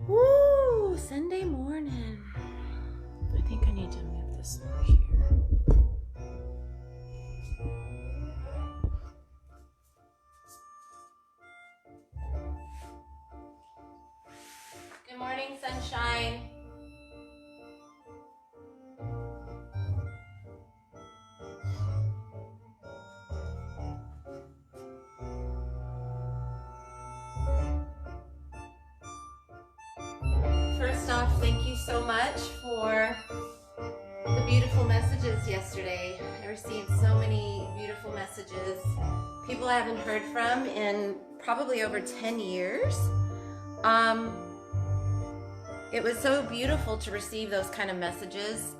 Woo! Sunday morning. I think I need to move this over here. Good morning, sunshine. First off, thank you so much for the beautiful messages yesterday. I received so many beautiful messages. People I haven't heard from in probably over 10 years. It was so beautiful to receive those kind of messages.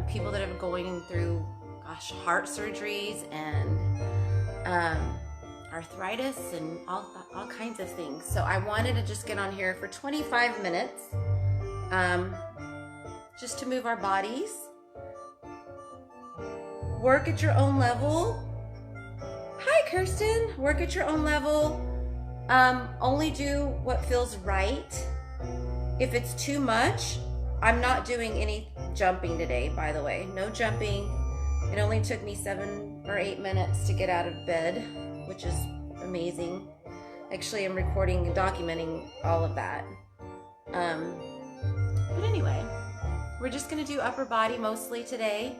People that are going through, heart surgeries and arthritis and all kinds of things. So I wanted to just get on here for 25 minutes just to move our bodies. Work at your own level. Hi, Kirsten. Work at your own level. Only do what feels right. If it's too much, I'm not doing any jumping today, by the way. No jumping. It only took me 7 or 8 minutes to get out of bed, which is amazing. Actually, I'm recording and documenting all of that. But anyway, we're just gonna do upper body mostly today.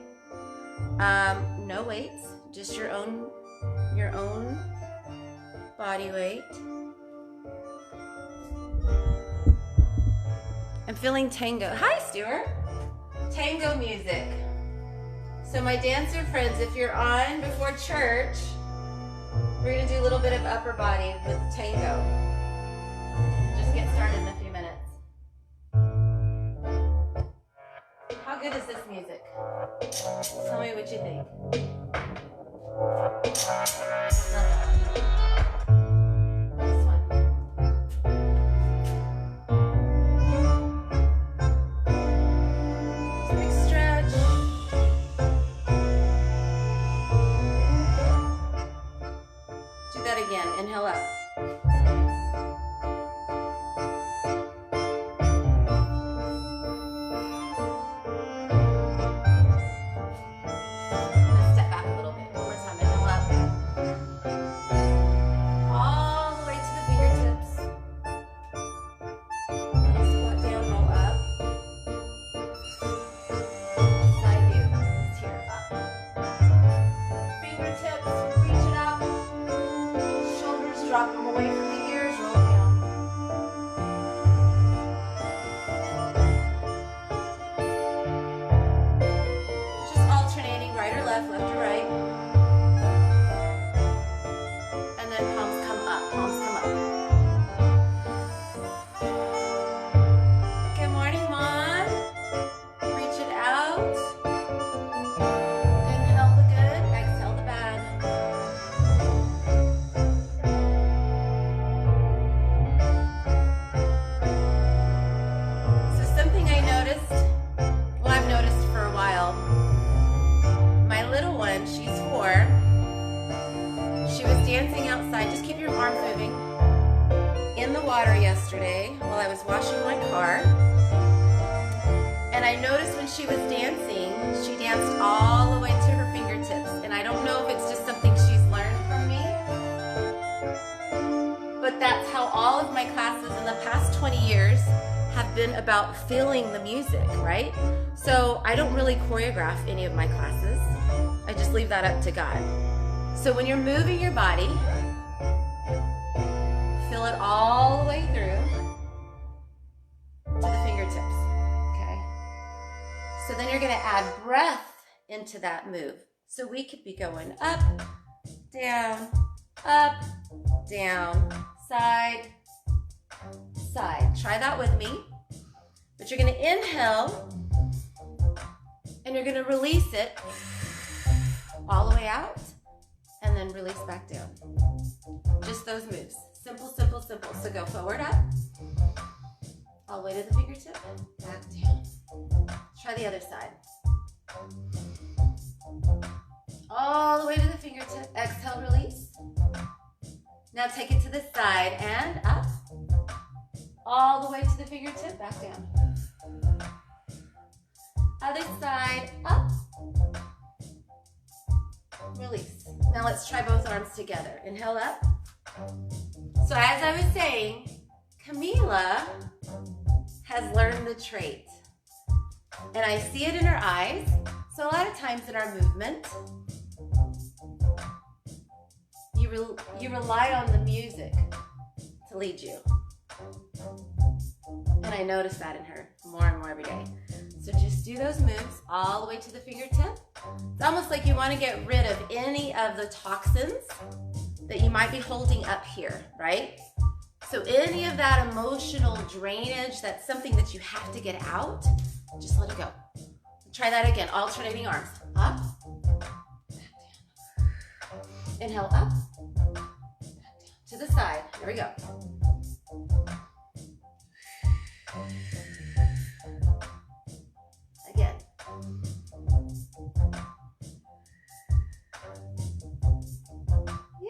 No weights, just your own body weight. I'm feeling tango. Hi, Stuart. Tango music. So my dancer friends, if you're on before church, we're gonna do a little bit of upper body with tango. Just get started in a few minutes. How good is this music? Tell me what you think. Not bad. This one. Just big stretch. Do that again. Inhale up. Step back a little bit. One more time. Inhale up. All the way to the fingertips. And squat down, roll up. Side view. It's here. Up. Fingertips. Reach it up. Shoulders, drop them away from the ears. Roll down. Just alternating right or left or right. And then palms come up, palms come up. Good morning, Mom. Reach it out. Inhale the good, exhale the bad. So something I noticed, well, I've noticed for a while. My little one, she's 4. She was dancing outside. Just keep your arms moving. In the water yesterday while I was washing my car. And I noticed when she was dancing, she danced all the way to her fingertips. And I don't know if it's just something she's learned from me, but that's how all of my classes in the past 20 years have been about feeling the music, right? So I don't really choreograph any of my classes. I just leave that up to God. So when you're moving your body, feel it all the way through to the fingertips, okay? So then you're gonna add breath into that move. So we could be going up, down, side, side. Try that with me. But you're gonna inhale and you're gonna release it all the way out and then release back down. Just those moves. Simple, simple, simple. So go forward, up, all the way to the fingertip, back down. Try the other side. All the way to the fingertip. Exhale, release. Now take it to the side and up. all the way to the fingertip, back down. Other side, up. Release. Now let's try both arms together. Inhale up. So as I was saying, Camila has learned the trait. And I see it in her eyes. So a lot of times in our movement, you rely on the music to lead you. And I notice that in her more and more every day. So just do those moves all the way to the fingertip. It's almost like you want to get rid of any of the toxins that you might be holding up here, right? So any of that emotional drainage, that's something that you have to get out, just let it go. Try that again, alternating arms. Up, back down. Inhale, up, back down. To the side, here we go. Again.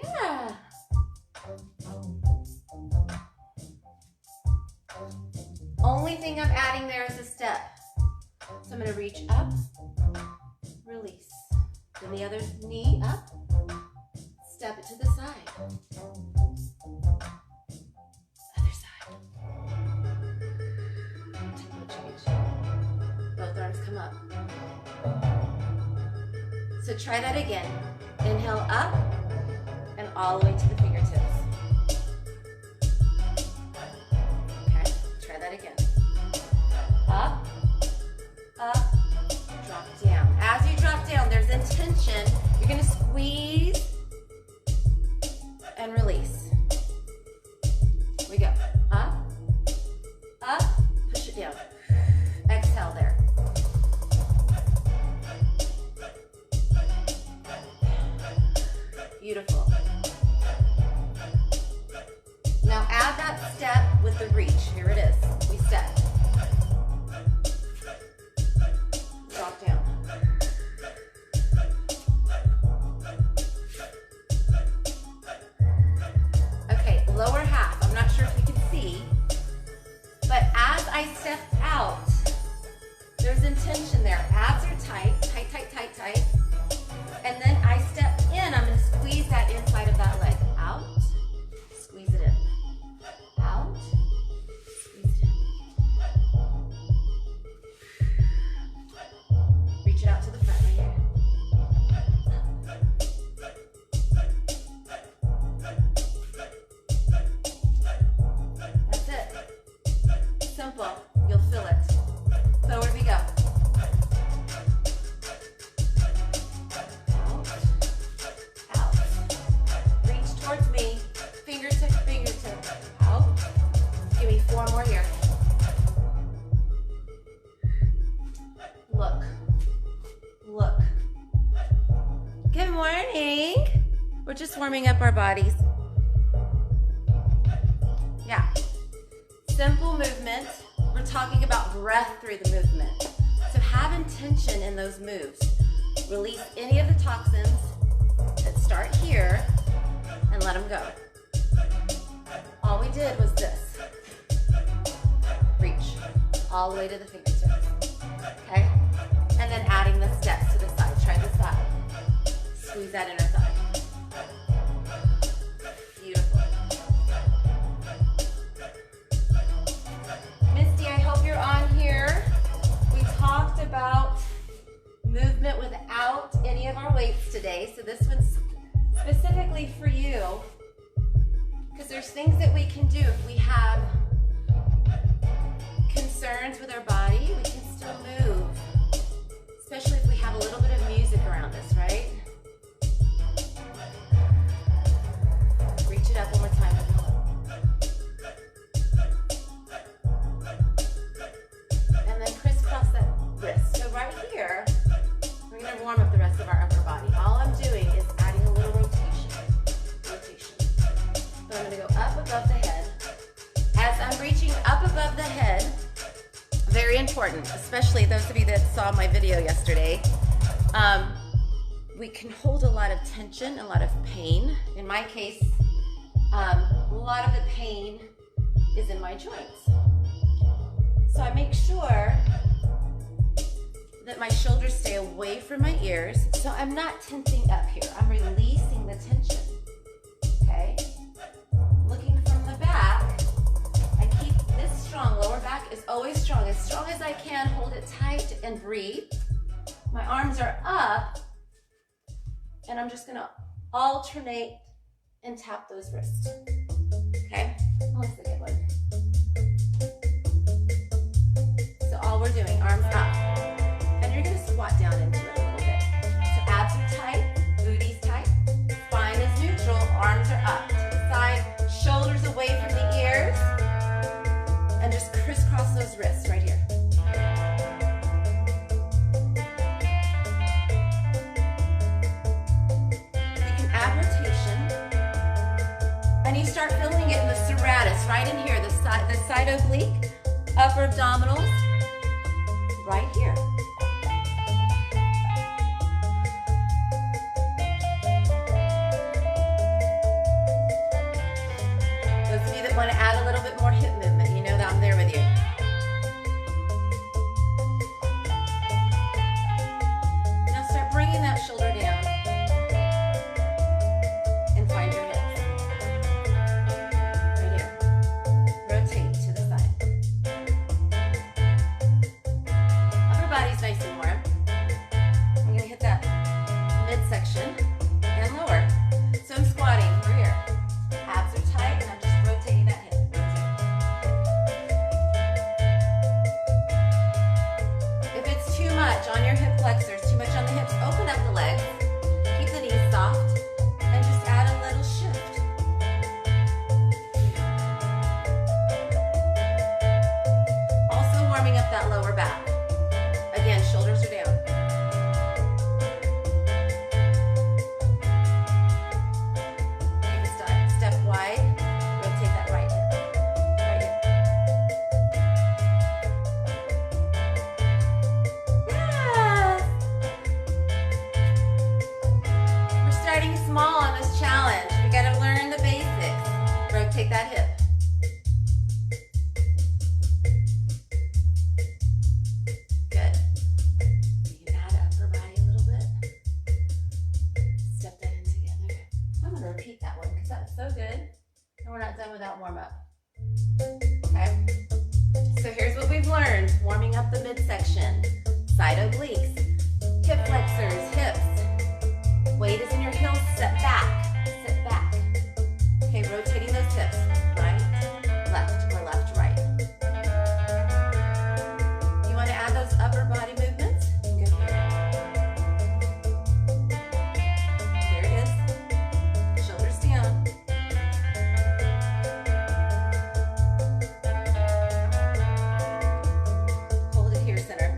Yeah. Only thing I'm adding there is a step. So I'm going to reach up, release. Then the other knee up, step it to the side. Other side. Tempo change. Both arms come up. So try that again. Inhale up and all the way to the fingertips. Okay, try that again. Up. Up, drop down. As you drop down, there's intention. You're going to squeeze and release. Here we go. Up, up, push it down. Exhale there. Beautiful. Now add that step with the reach. Here it is. We step. Drop down. Okay, lower half. I'm not sure if you can see, but as I step out, there's intention there. Abs are tight, tight, tight, tight, tight. And then I step in. I'm going to squeeze that inside of that leg. Out, squeeze it in. Out, squeeze it in. Reach it out to the front right here. That's it. Simple. You'll feel it. Forward we go. Out. Out. Reach towards me. Fingertip, fingertip. Out. Give me 4 more here. Look. Look. Good morning. We're just warming up our bodies. Yeah. Simple movement. We're talking about breath through the movement. So have intention in those moves. Release any of the toxins that start here and let them go. All we did was this. Reach all the way to the fingertips. Okay? And then adding the steps to the side. Try the side. Squeeze that inner thigh. Beautiful. Misty, I hope you're on here. We talked about movement without any of our weights today. So this one's specifically for you, because there's things that we can do if we have concerns with our body. We can still move, especially if we have a little bit of music around us, right? Reach it up one more time. And then crisscross that wrist. So right here, we're going to warm up the rest of our upper body. All I'm doing is adding a little rotation. Rotation. So I'm going to go up above the head. As I'm reaching up above the head, very important, especially those of you that saw my video yesterday, we can hold a lot of tension, a lot of pain. In my case, a lot of the pain is in my joints. So I make sure that my shoulders stay away from my ears. So I'm not tensing up here. I'm releasing the tension, okay? Looking from the back, I keep this strong. Lower back is always strong. As strong as I can, hold it tight and breathe. My arms are up, and I'm just gonna alternate and tap those wrists, okay? Let's get one. So all we're doing, arms up. And you're gonna squat down into it a little bit. So abs are tight, booty's tight, spine is neutral, arms are up to the side, shoulders away from the ears, and just crisscross those wrists right here. You can add rotation, and you start feeling it in the serratus, right in here, the side oblique, upper abdominals, right here. Those of you that want to add a little bit more hip movement, you know that I'm there with you. Now start bringing that shoulder down and find your hips. Right here. Rotate to the side. Upper body's nice and warm. I'm going to hit that midsection and lower. So I'm squatting over here. Abs are tight, and I'm just rotating that hip. Rotate. If it's too much on your hip flexors, too much on the hips, open up the legs. Keep the knees soft, and just add a little shift. Also warming up that lower back. Again, shoulders are down. Take a step wide, rotate that right hip. Right hip. Yes! We're starting small on this challenge. We gotta learn the basics. Rotate that hip. Good. You can add upper body a little bit. Step that in together. I'm going to repeat that one because that was so good. And we're not done with that warm up. Okay? So here's what we've learned. Warming up the midsection. Side obliques. Hip flexors, hips. Weight is in your heels. Step back. Sit back. Okay, rotating those hips. Right, left, or left, right. You want to add those upper body movements? You can go here. There it is. Shoulders down. Hold it here, center.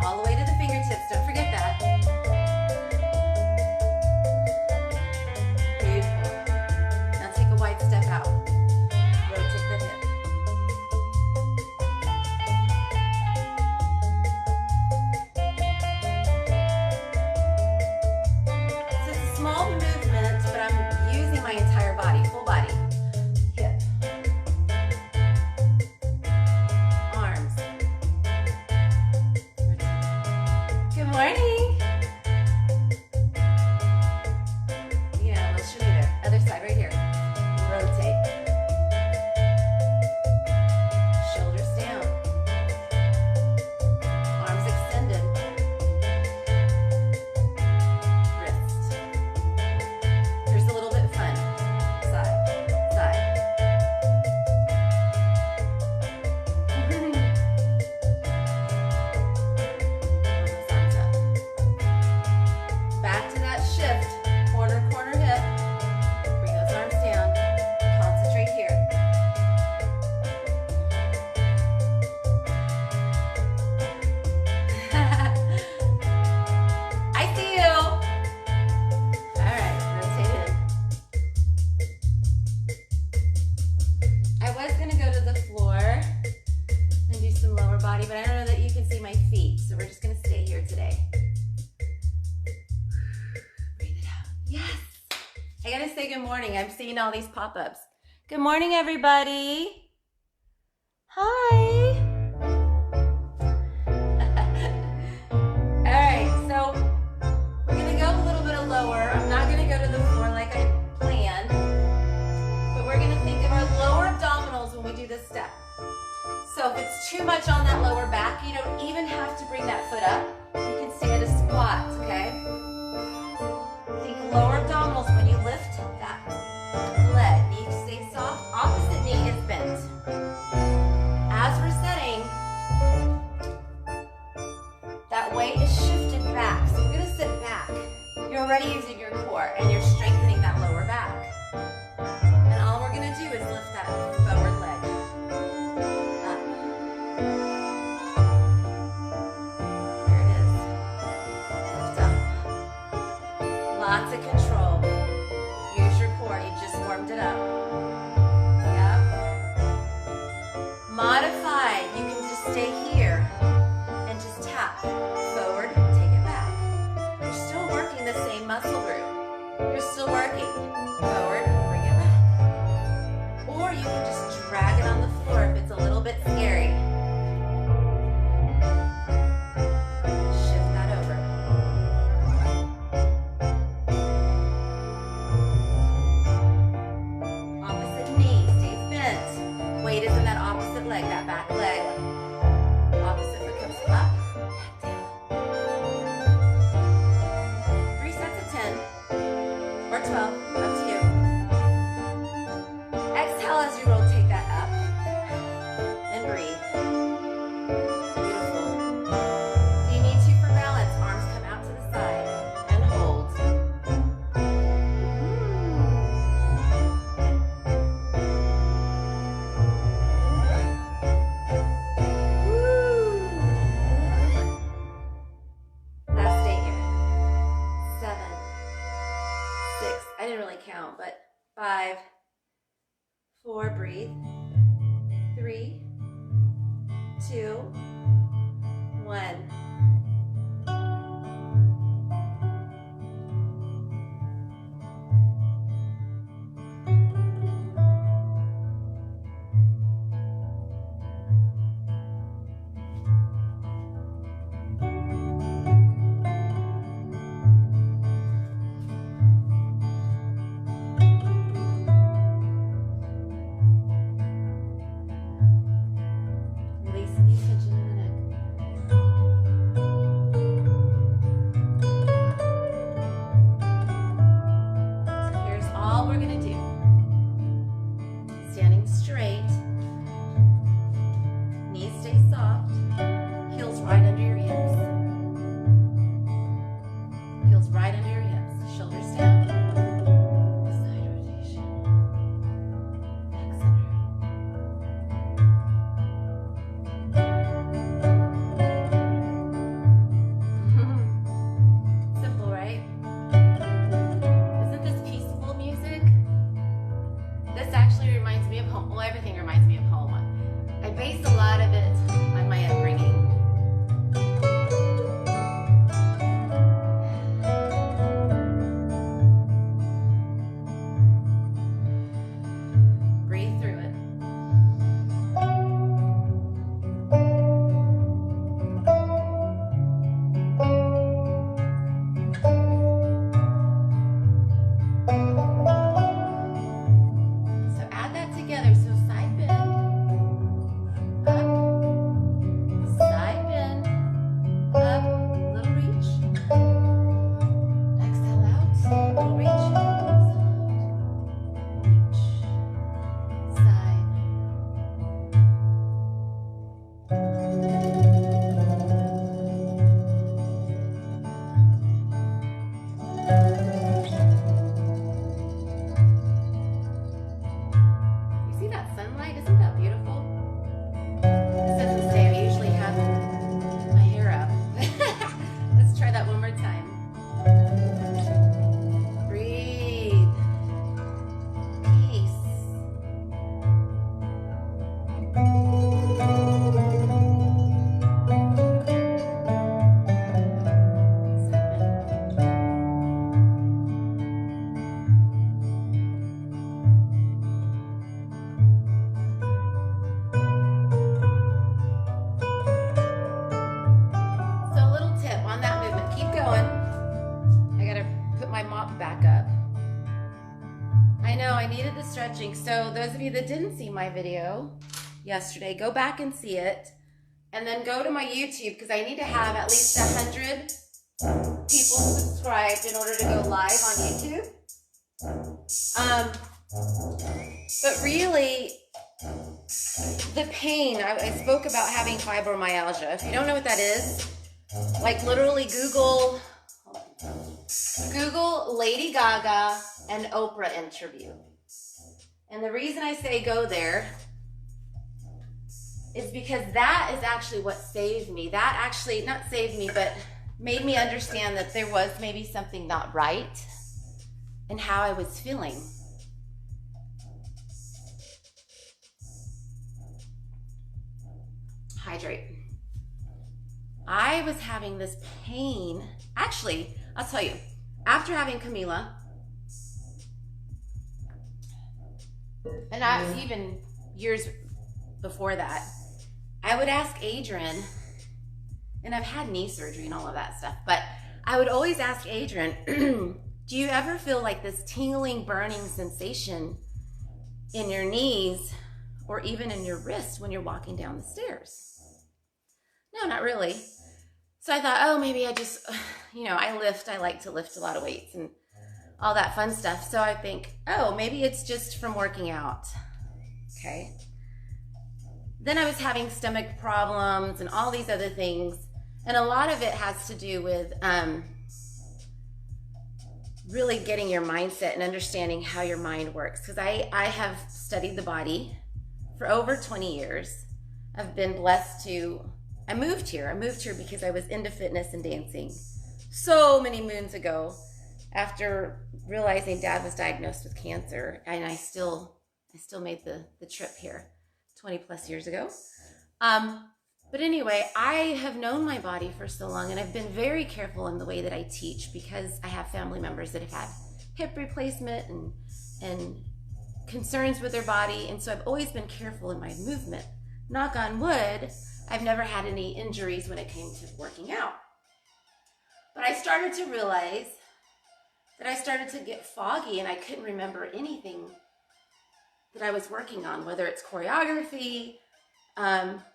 All the way to the fingertips. Don't forget that. Beautiful. Now take a wide step out. Rotate the hip. So it's a small movement, but I'm using my entire body, full body. Hip. Arms. Good morning. Yeah, let's show you there. Other side right here. Rotate. Shoulders down. Arms extended. Wrist. Here's a little bit fun. Side. I gotta say good morning. I'm seeing all these pop-ups. Good morning, everybody. Hi. All right, so we're gonna go a little bit lower. I'm not gonna go to the floor like I planned, but we're gonna think of our lower abdominals when we do this step. So if it's too much on that lower back, you don't even have to bring that foot up. You can stay at a squat, okay? Think lower abdominals when you lift that leg. Knee stays soft, opposite knee is bent. As we're setting, that weight is shifted back. So we're gonna sit back. You're already using your core and you're strengthening that lower back. And all we're gonna do is lift that forward leg. Up. There it is. Lift up. Lots of control. Use your core. You just warmed it up. Yep. Modified. You can just stay here and just tap forward, take it back. You're still working the same muscle group. You're still working forward, bring it back. Or you can just drag it on the floor if it's a little bit scary. Shift that over. Opposite knee stays bent. Weight is in that opposite leg, that back leg. Opposite foot comes up, back down. 3 sets of 10 or 12, up to you. Exhale as you rotate that up and breathe. Beautiful. If you need to for balance, arms come out to the side and hold. Last day here. 7, 6. I didn't really count, but 5, 4, breathe. 3, 2, 1. Releasing the tension in the neck. So here's all we're gonna do. Standing straight. Knees stay soft. Heels right under your hips. Heels right under your hips. Shoulders down. Side rotation. Back center. Simple, right? Isn't this peaceful music? mop back up. I know I needed the stretching. So those of you that didn't see my video yesterday, go back and see it. And then go to my YouTube because I need to have at least 100 people subscribed in order to go live on YouTube. But really, the pain, I spoke about having fibromyalgia. If you don't know what that is, like literally Google Lady Gaga and Oprah interview. And the reason I say go there is because that is actually what saved me. That actually, not saved me, but made me understand that there was maybe something not right in how I was feeling. Hydrate. I was having this pain. Actually, I'll tell you, after having Camila, and even years before that, I would ask Adrian, and I've had knee surgery and all of that stuff, but I would always ask Adrian, do you ever feel like this tingling, burning sensation in your knees or even in your wrist when you're walking down the stairs? No, not really. So I thought, oh, maybe I just, I like to lift a lot of weights and all that fun stuff. So I think, oh, maybe it's just from working out. Okay. Then I was having stomach problems and all these other things. And a lot of it has to do with really getting your mindset and understanding how your mind works. Because I have studied the body for over 20 years. I've been blessed to, I moved here because I was into fitness and dancing so many moons ago after realizing Dad was diagnosed with cancer. And I still made the trip here 20 plus years ago. But anyway, I have known my body for so long, and I've been very careful in the way that I teach because I have family members that have had hip replacement and concerns with their body. And so I've always been careful in my movement. Knock on wood, I've never had any injuries when it came to working out. But I started to realize that I started to get foggy and I couldn't remember anything that I was working on, whether it's choreography,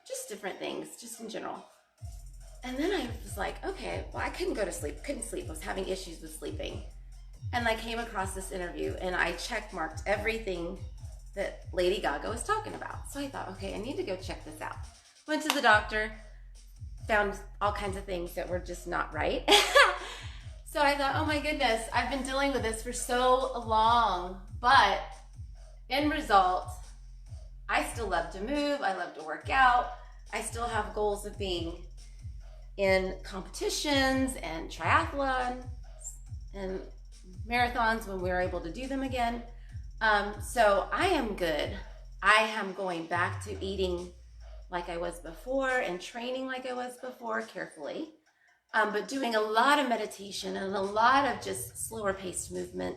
just different things, just in general. And then I was like, okay, well, I couldn't sleep. I was having issues with sleeping. And I came across this interview and I checkmarked everything that Lady Gaga was talking about. So I thought, okay, I need to go check this out. Went to the doctor, found all kinds of things that were just not right. So I thought, oh my goodness, I've been dealing with this for so long, but end result, I still love to move. I love to work out. I still have goals of being in competitions and triathlon and marathons when we're able to do them again. So I am good. I am going back to eating like I was before and training like I was before carefully, but doing a lot of meditation and a lot of just slower paced movement,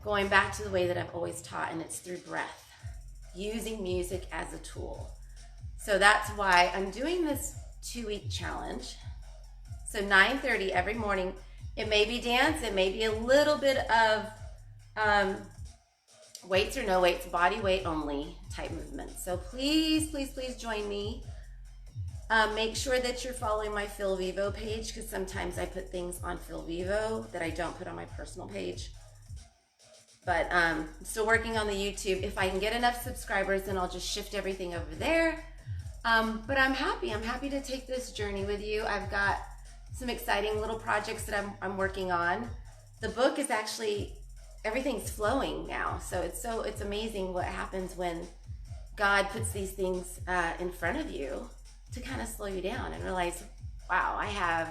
going back to the way that I've always taught, and it's through breath, using music as a tool. So that's why I'm doing this 2-week challenge. So 9:30 every morning. It may be dance, it may be a little bit of weights or no weights, body weight only type movements. So please, please, please join me. Make sure that you're following my ViVO page, because sometimes I put things on ViVO that I don't put on my personal page. But I'm still working on the YouTube. If I can get enough subscribers, then I'll just shift everything over there. But I'm happy to take this journey with you. I've got some exciting little projects that I'm working on. The book is actually, everything's flowing now. So it's amazing what happens when God puts these things in front of you to kind of slow you down and realize, wow, I have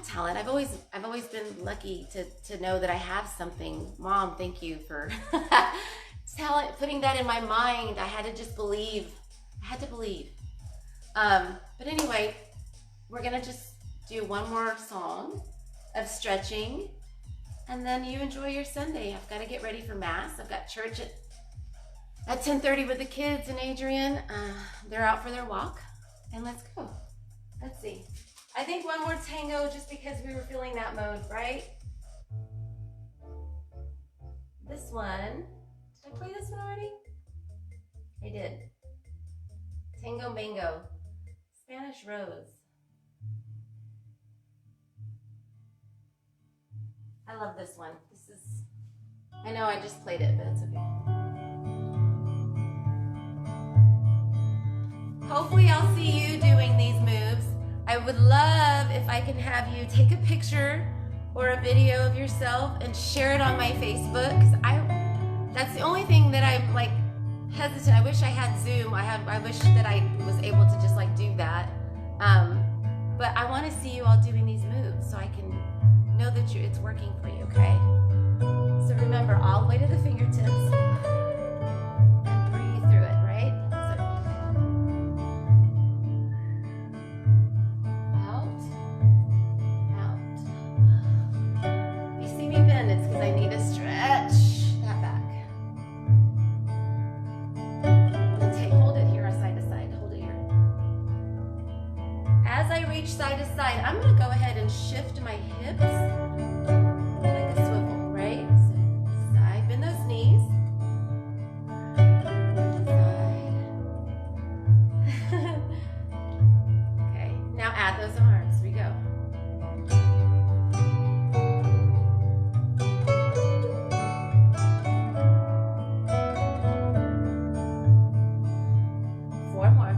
talent. I've always been lucky to know that I have something. Mom, thank you for talent, putting that in my mind. I had to just believe. I had to believe. But anyway, we're gonna just do one more song of stretching, and then you enjoy your Sunday. I've got to get ready for Mass. I've got church at 10:30 with the kids and Adrian. They're out for their walk, and let's go. Let's see. I think one more tango, just because we were feeling that mode, right? Spanish rose. I love this one. This is, I know I just played it, but it's okay. Hopefully I'll see you doing these moves. I would love if I can have you take a picture or a video of yourself and share it on my Facebook, because that's the only thing that I'm like hesitant. I wish I had Zoom. I wish that I was able to just like do that. But I want to see you all doing these moves so I can know that it's working for you, okay? So remember, all the way to the fingertips and breathe through it, right? So out, out. If you see me bend, it's because I need to stretch that back. Hold it here, side to side. Hold it here. As I reach side to side, I'm going to go ahead and shift my hips like a swivel, right? So side, bend those knees. Side. Okay, now add those arms. Here we go. Four more.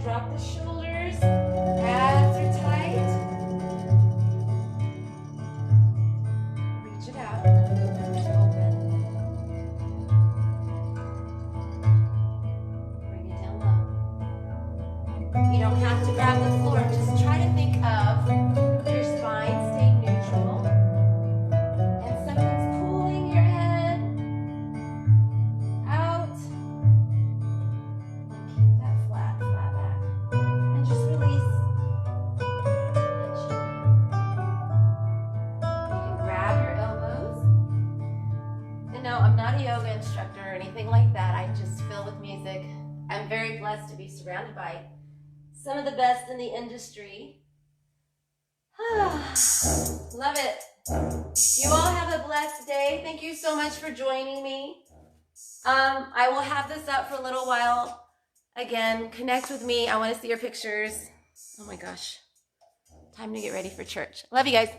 Drop the shoulders, abs are tight. Reach it out, open. Bring it down low. You don't have to grab the floor, just try to think of your spine staying neutral. And something's pulling your head out. Keep that flat back. And just release. You can grab your elbows. And no, I'm not a yoga instructor or anything like that. I just fill with music. I'm very blessed to be surrounded by some of the best in the industry. Love it. You all have a blessed day. Thank you so much for joining me. I will have this up for a little while. Again, connect with me. I want to see your pictures. Oh my gosh. Time to get ready for church. Love you guys.